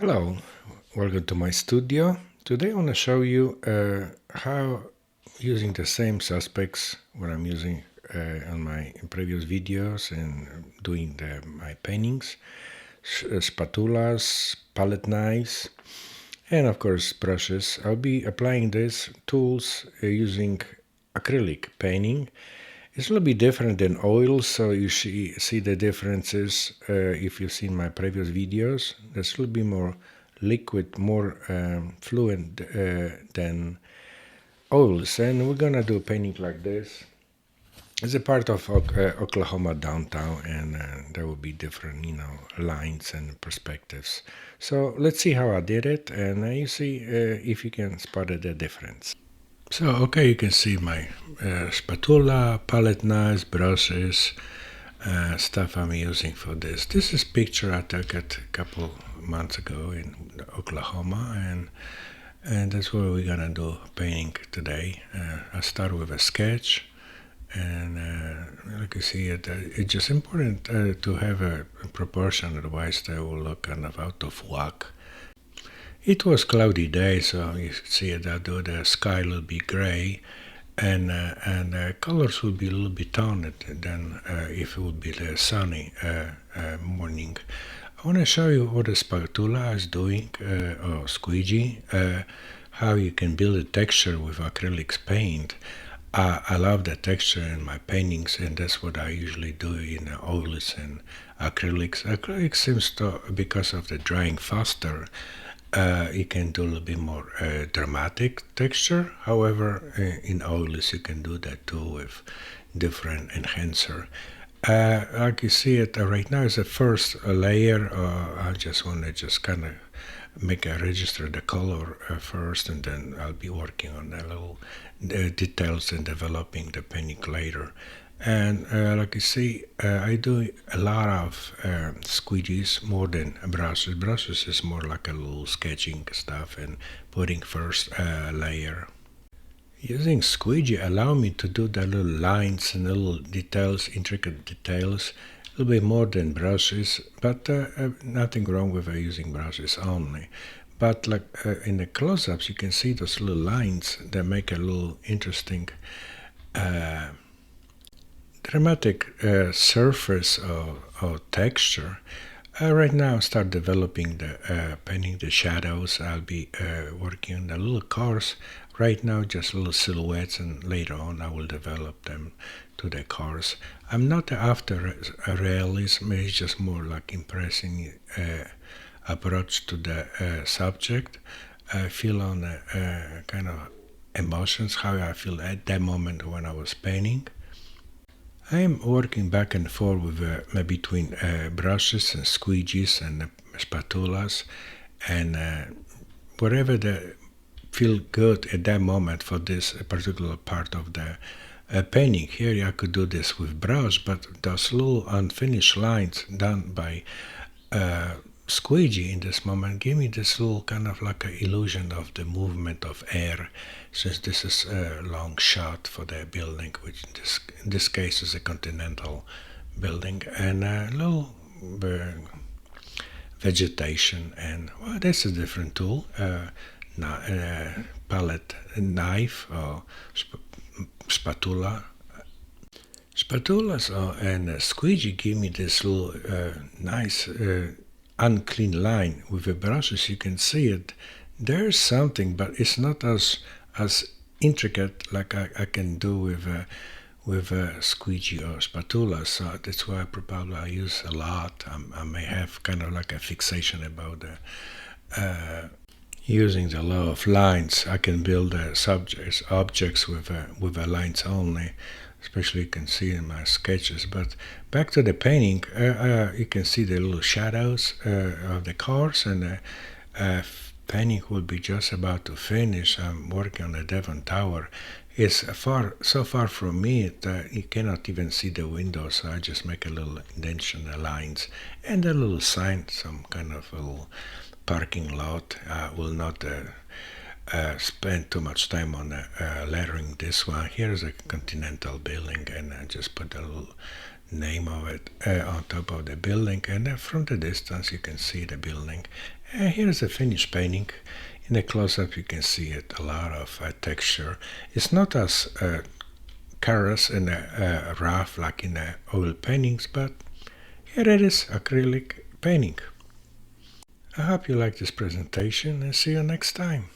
Hello, welcome to my studio. Today I want to show you how using the same suspects what I'm using on my previous videos and doing my paintings, spatulas, palette knives, and of course brushes. I'll be applying these tools using acrylic painting. It's a little bit different than oil, so you see the differences if you've seen my previous videos. There's a little bit more liquid, more fluent than oils, and we're gonna do a painting like this. It's a part of Oklahoma downtown, and there will be different, lines and perspectives. So let's see how I did it, and you see if you can spot the difference. So, okay, you can see my spatula, palette knives, brushes, stuff I'm using for this. This is picture I took a couple months ago in Oklahoma, and that's what we're gonna do painting today. I start with a sketch, and like you see, it's just important to have a proportion, otherwise they will look kind of out of whack. It was cloudy day, so you see that the sky will be gray, and colors will be a little bit toned than if it would be the sunny morning. I want to show you what the spatula is doing, or squeegee, how you can build a texture with acrylic paint. I love the texture in my paintings, and that's what I usually do in oils and acrylics. Acrylic seems to, because of the drying faster, you can do a little bit more dramatic texture. However, in oils you can do that too with different enhancer. Like you see it right now is the first layer. I just want to just kind of register the color first, and then I'll be working on the little details and developing the painting later. And like you see, I do a lot of squeegees more than brushes. Brushes is more like a little sketching stuff and putting first layer. Using squeegee allow me to do the little lines and little details, intricate details, a little bit more than brushes, but nothing wrong with using brushes only. But like in the close-ups, you can see those little lines that make a little interesting dramatic surface or texture. Right now, I start developing the painting the shadows. I'll be working on the little cars. Right now, just little silhouettes, and later on, I will develop them to the cars. I'm not after realism. It's just more like impressing approach to the subject. I feel on kind of emotions, how I feel at that moment when I was painting. I am working back and forth with between brushes and squeegees and spatulas, and whatever the feel good at that moment for this particular part of the painting. Here I could do this with brush, but those little unfinished lines done by squeegee in this moment give me this little kind of like an illusion of the movement of air, since this is a long shot for the building, which in this case is a continental building, and a little vegetation. And well, that's a different tool, palette knife or spatula. Spatulas and squeegee give me this little nice unclean line. With the brushes you can see it. There's something, but it's not as intricate like I can do with a squeegee or spatula. So that's why probably I use a lot. I may have kind of like a fixation about using the law of lines. I can build objects with lines only. Especially you can see in my sketches. But back to the painting, you can see the little shadows of the cars, and painting will be just about to finish. I'm working on the Devon Tower. It's so far from me that you cannot even see the windows, so I just make a little indentation, the lines, and a little sign, some kind of little parking lot. I will not spend too much time on lettering this one. Here's a continental building, and I just put a little name of it on top of the building, and from the distance you can see the building. Here's a finished painting. In the close-up you can see it, a lot of texture. It's not as callous and rough like in the oil paintings, but here it is, acrylic painting. I hope you like this presentation and see you next time.